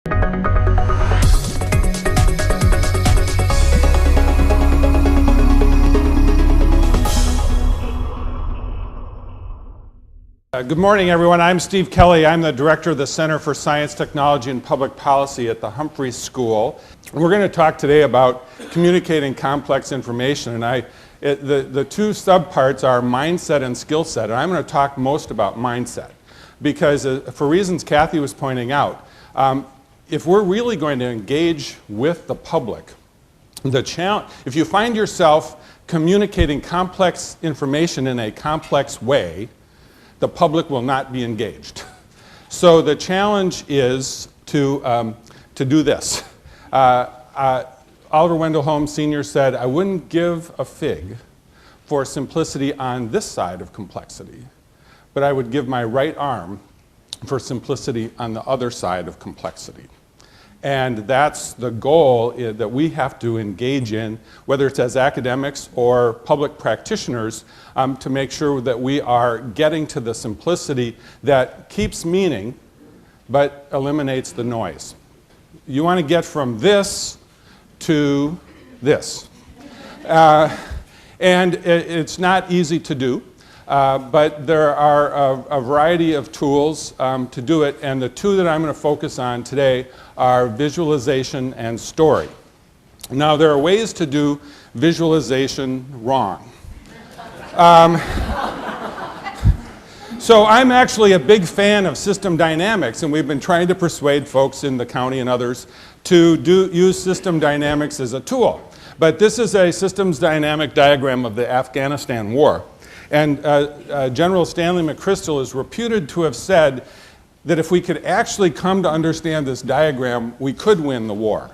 Good morning, everyone. I'm Steve Kelley. I'm the director of the Center for Science, Technology, and Public Policy at the Humphrey School. We're going to talk today about communicating complex information. And the two subparts are mindset and skill set. And I'm going to talk most about mindset because for reasons Kathy was pointing out, if we're really going to engage with the public, if you find yourself communicating complex information in a complex way, the public will not be engaged. So the challenge is to do this. Oliver Wendell Holmes Sr. said, "I wouldn't give a fig for simplicity on this side of complexity, but I would give my right arm for simplicity on the other side of complexity." And that's the goal that we have to engage in, whether it's as academics or public practitioners, to make sure that we are getting to the simplicity that keeps meaning but eliminates the noise. You want to get from this to this. And it's not easy to do. But there are a variety of tools to do it, and the two that I'm going to focus on today are visualization and story. Now, there are ways to do visualization wrong. So I'm actually a big fan of system dynamics, and we've been trying to persuade folks in the county and others to use system dynamics as a tool. But this is a systems dynamic diagram of the Afghanistan war. And General Stanley McChrystal is reputed to have said that if we could actually come to understand this diagram, we could win the war.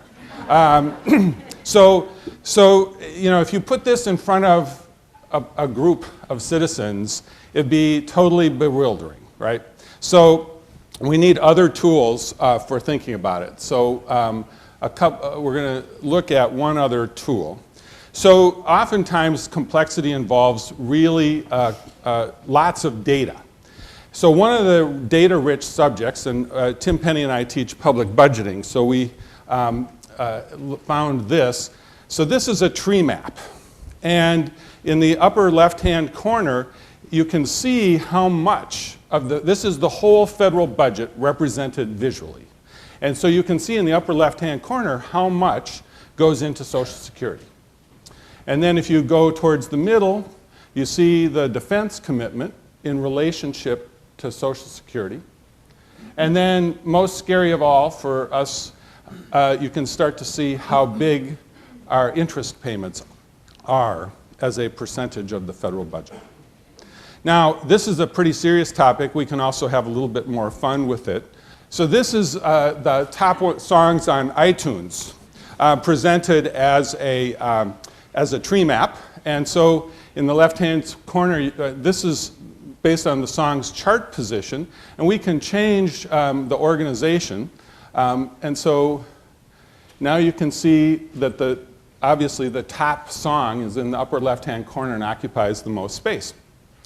So if you put this in front of a group of citizens, it'd be totally bewildering, right? So we need other tools for thinking about it. So we're going to look at one other tool. So oftentimes complexity involves really lots of data. So one of the data-rich subjects, and Tim Penny and I teach public budgeting, so we found this. So this is a tree map. And in the upper left-hand corner, you can see how much of this is the whole federal budget represented visually. And so you can see in the upper left-hand corner how much goes into Social Security. And then if you go towards the middle, you see the defense commitment in relationship to Social Security. And then, most scary of all for us, you can start to see how big our interest payments are as a percentage of the federal budget. Now, this is a pretty serious topic. We can also have a little bit more fun with it. So this is the top songs on iTunes presented as a tree map. And so in the left-hand corner, this is based on the song's chart position, and we can change the organization. And so now you can see that obviously the top song is in the upper left-hand corner and occupies the most space.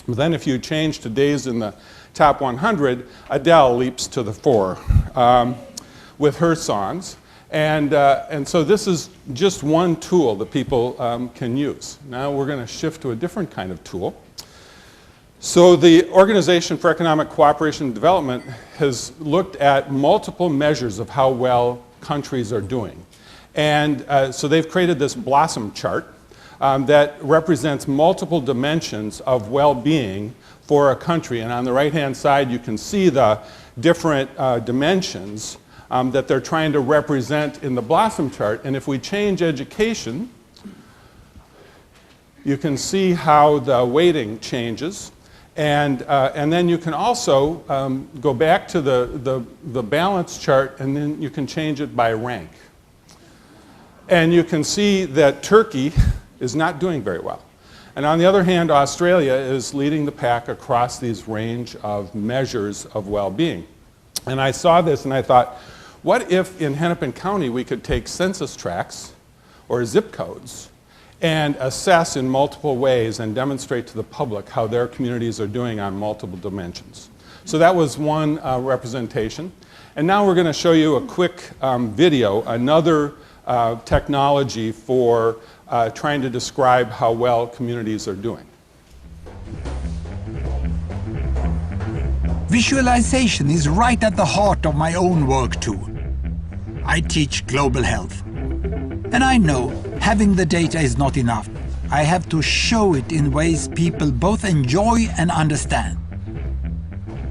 But then if you change to days in the top 100, Adele leaps to the fore with her songs. And so this is just one tool that people can use. Now we're going to shift to a different kind of tool. So the Organization for Economic Cooperation and Development has looked at multiple measures of how well countries are doing. And so they've created this blossom chart that represents multiple dimensions of well-being for a country. And on the right-hand side, you can see the different dimensions that they're trying to represent in the blossom chart. And if we change education, you can see how the weighting changes. And then you can also go back to the balance chart, and then you can change it by rank. And you can see that Turkey is not doing very well. And on the other hand, Australia is leading the pack across these range of measures of well-being. And I saw this and I thought, what if in Hennepin County we could take census tracts or zip codes and assess in multiple ways and demonstrate to the public how their communities are doing on multiple dimensions? So that was one representation. And now we're going to show you a quick video, another technology for trying to describe how well communities are doing. Visualization is right at the heart of my own work too. I teach global health. And I know having the data is not enough. I have to show it in ways people both enjoy and understand.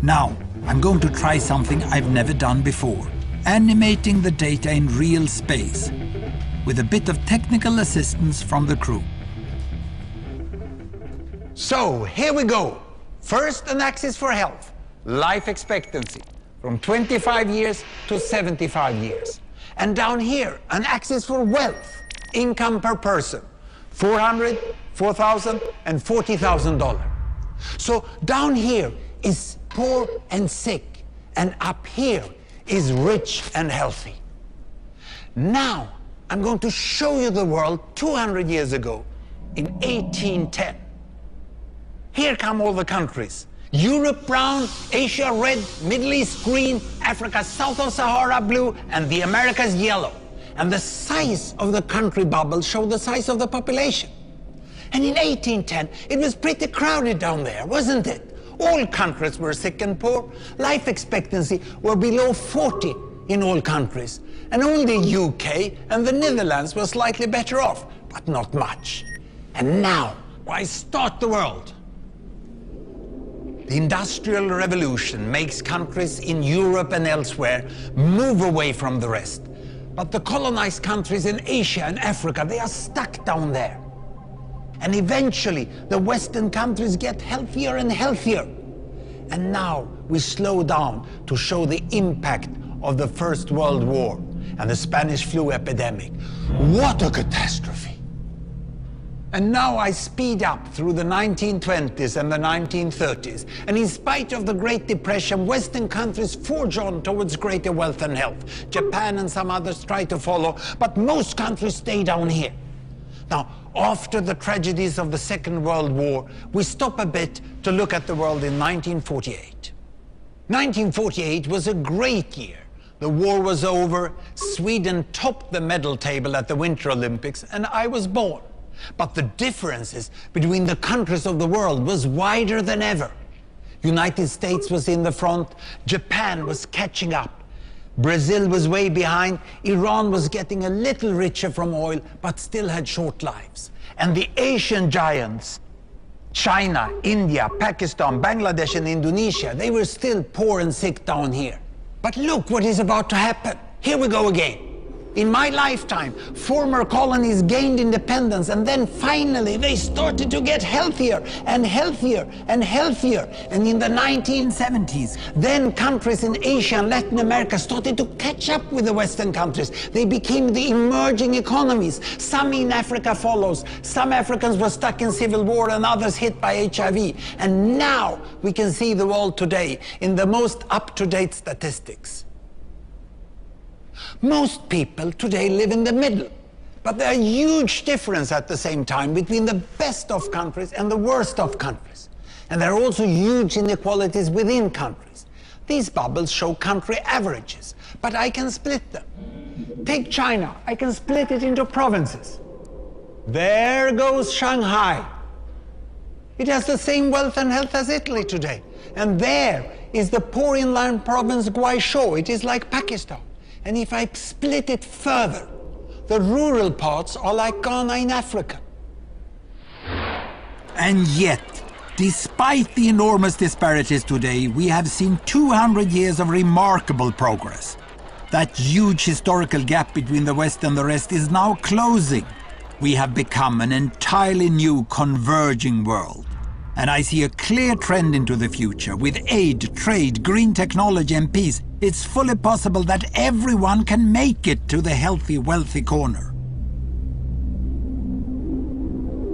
Now, I'm going to try something I've never done before. Animating the data in real space, with a bit of technical assistance from the crew. So, here we go. First, an axis for health. Life expectancy, from 25 years to 75 years. And down here, an axis for wealth, income per person, $400, $4,000, and $40,000. So down here is poor and sick, and up here is rich and healthy. Now, I'm going to show you the world 200 years ago, in 1810. Here come all the countries. Europe brown, Asia red, Middle East green, Africa south of Sahara blue, and the Americas yellow. And the size of the country bubbles show the size of the population. And in 1810, it was pretty crowded down there, wasn't it? All countries were sick and poor. Life expectancy were below 40 in all countries. And only UK and the Netherlands were slightly better off, but not much. And now, why start the world? The Industrial Revolution makes countries in Europe and elsewhere move away from the rest. But the colonized countries in Asia and Africa, they are stuck down there. And eventually, the Western countries get healthier and healthier. And now we slow down to show the impact of the First World War and the Spanish flu epidemic. What a catastrophe! And now I speed up through the 1920s and the 1930s. And in spite of the Great Depression, Western countries forge on towards greater wealth and health. Japan and some others try to follow, but most countries stay down here. Now, after the tragedies of the Second World War, we stop a bit to look at the world in 1948. 1948 was a great year. The war was over, Sweden topped the medal table at the Winter Olympics, and I was born. But the differences between the countries of the world was wider than ever. United States was in the front, Japan was catching up. Brazil was way behind, Iran was getting a little richer from oil, but still had short lives. And the Asian giants, China, India, Pakistan, Bangladesh, and Indonesia, they were still poor and sick down here. But look what is about to happen. Here we go again. In my lifetime, former colonies gained independence, and then finally they started to get healthier and healthier and healthier. And in the 1970s, then countries in Asia and Latin America started to catch up with the Western countries. They became the emerging economies. Some in Africa follows. Some Africans were stuck in civil war and others hit by HIV. And now we can see the world today in the most up-to-date statistics. Most people today live in the middle, but there are huge differences at the same time between the best of countries and the worst of countries. And there are also huge inequalities within countries. These bubbles show country averages, but I can split them. Take China, I can split it into provinces. There goes Shanghai. It has the same wealth and health as Italy today. And there is the poor inland province Guizhou. It is like Pakistan. And if I split it further, the rural parts are like Ghana in Africa. And yet, despite the enormous disparities today, we have seen 200 years of remarkable progress. That huge historical gap between the West and the rest is now closing. We have become an entirely new converging world. And I see a clear trend into the future. With aid, trade, green technology and peace, it's fully possible that everyone can make it to the healthy, wealthy corner.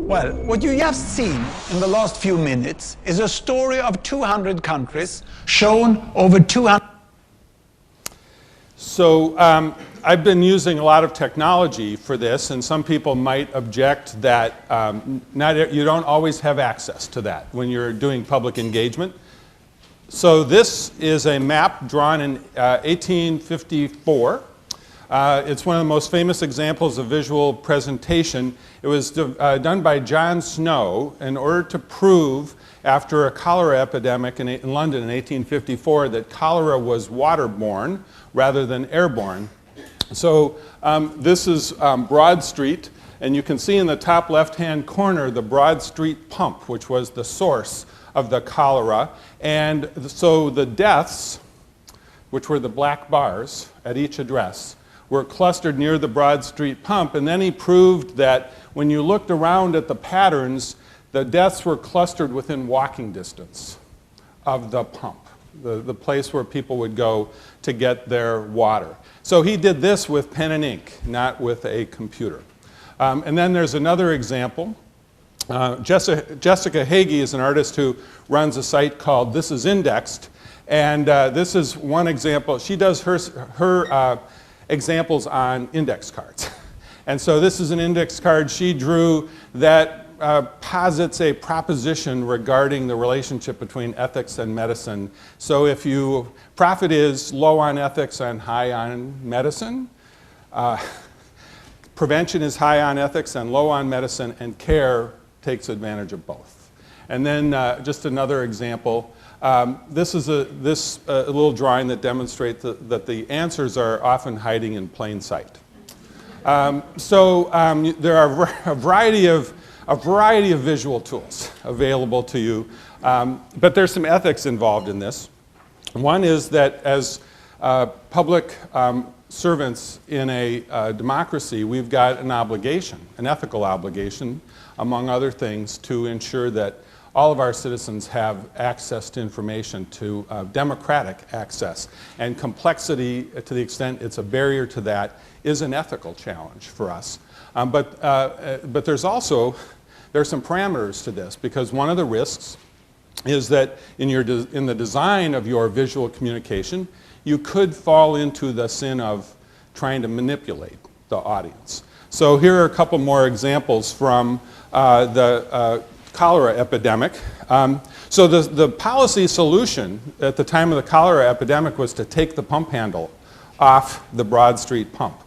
Well, what you just seen in the last few minutes is a story of 200 countries shown over 200... So I've been using a lot of technology for this, and some people might object that you don't always have access to that when you're doing public engagement. So this is a map drawn in 1854. It's one of the most famous examples of visual presentation. It was done by John Snow in order to prove, after a cholera epidemic in London in 1854, that cholera was waterborne rather than airborne. So this is Broad Street, and you can see in the top left-hand corner the Broad Street pump, which was the source of the cholera. And so the deaths, which were the black bars at each address, were clustered near the Broad Street pump. And then he proved that when you looked around at the patterns, the deaths were clustered within walking distance of the pump, the place where people would go to get their water. So he did this with pen and ink, not with a computer. And then there's another example. Jessica Hagee is an artist who runs a site called This Is Indexed, and this is one example. She does her examples on index cards. And so this is an index card she drew that posits a proposition regarding the relationship between ethics and medicine. So if profit is low on ethics and high on medicine, prevention is high on ethics and low on medicine, and care takes advantage of both. And then just another example. This is a little drawing that demonstrates that the answers are often hiding in plain sight. There are a variety of visual tools available to you, but there's some ethics involved in this. One is that as public servants in a democracy, we've got an obligation, an ethical obligation, among other things, to ensure that all of our citizens have access to information, to democratic access. And complexity, to the extent it's a barrier to that, is an ethical challenge for us. But there's some parameters to this, because one of the risks is that in the design of your visual communication, you could fall into the sin of trying to manipulate the audience. So here are a couple more examples from the cholera epidemic. So the policy solution at the time of the cholera epidemic was to take the pump handle off the Broad Street pump.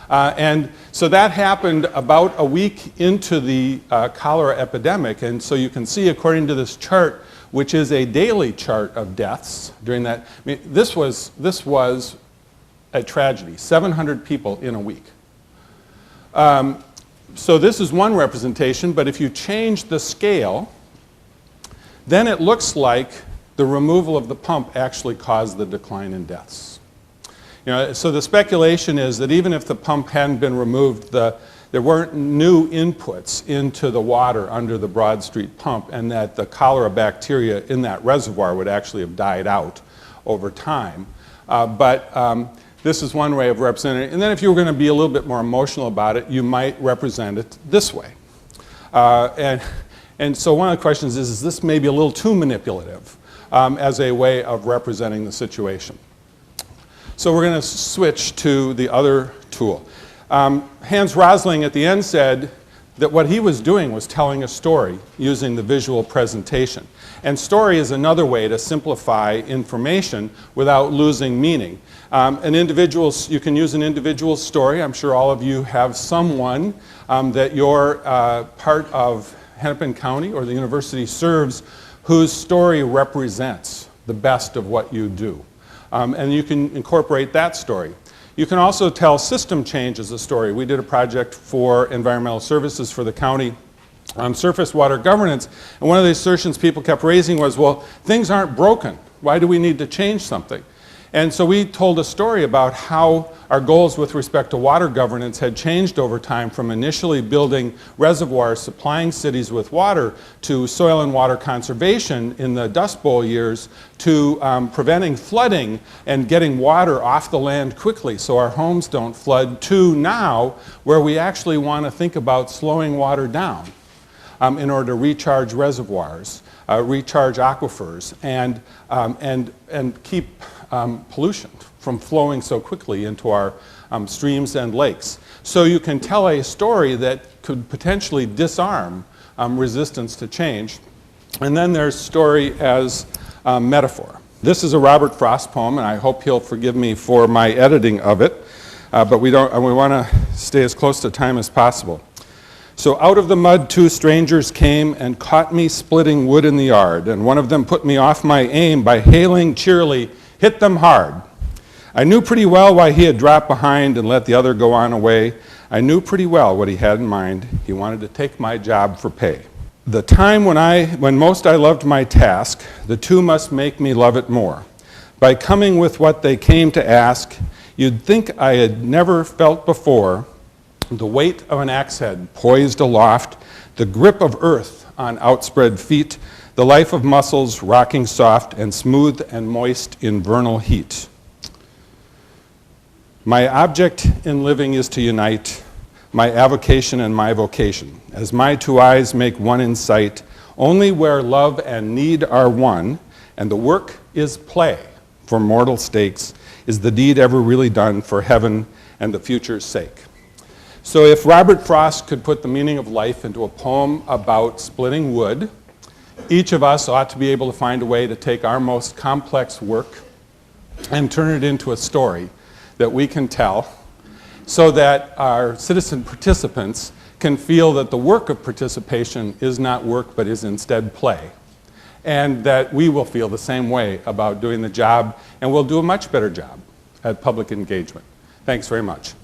And so that happened about a week into the cholera epidemic. And so you can see, according to this chart, which is a daily chart of deaths during that, I mean, this was a tragedy, 700 people in a week. So this is one representation, but if you change the scale, then it looks like the removal of the pump actually caused the decline in deaths. So the speculation is that even if the pump hadn't been removed, there weren't new inputs into the water under the Broad Street pump, and that the cholera bacteria in that reservoir would actually have died out over time. This is one way of representing it. And then if you were going to be a little bit more emotional about it, you might represent it this way. And so one of the questions is this maybe a little too manipulative as a way of representing the situation? So we're going to switch to the other tool. Hans Rosling at the end said that what he was doing was telling a story using the visual presentation. And story is another way to simplify information without losing meaning. You can use an individual story. I'm sure all of you have someone that you're part of Hennepin County or the university serves whose story represents the best of what you do. And you can incorporate that story. You can also tell system change as a story. We did a project for environmental services for the county on surface water governance, and one of the assertions people kept raising was, well, things aren't broken. Why do we need to change something? And so we told a story about how our goals with respect to water governance had changed over time, from initially building reservoirs supplying cities with water to soil and water conservation in the Dust Bowl years to preventing flooding and getting water off the land quickly so our homes don't flood, to now where we actually want to think about slowing water down in order to recharge reservoirs, recharge aquifers, and keep pollution from flowing so quickly into our streams and lakes. So you can tell a story that could potentially disarm resistance to change. And then there's story as metaphor. This is a Robert Frost poem, and I hope he'll forgive me for my editing of it, but we want to stay as close to time as possible. So out of the mud 2 strangers came and caught me splitting wood in the yard, and one of them put me off my aim by hailing cheerily, "Hit them hard." I knew pretty well why he had dropped behind and let the other go on away. I knew pretty well what he had in mind. He wanted to take my job for pay. The time when most I loved my task, the 2 must make me love it more. By coming with what they came to ask, you'd think I had never felt before the weight of an axe head poised aloft, the grip of earth on outspread feet, the life of muscles rocking soft and smooth and moist in vernal heat. My object in living is to unite my avocation and my vocation, as my 2 eyes make one in sight, only where love and need are one, and the work is play for mortal stakes, is the deed ever really done for heaven and the future's sake. So if Robert Frost could put the meaning of life into a poem about splitting wood, each of us ought to be able to find a way to take our most complex work and turn it into a story that we can tell, so that our citizen participants can feel that the work of participation is not work but is instead play, and that we will feel the same way about doing the job, and we'll do a much better job at public engagement. Thanks very much.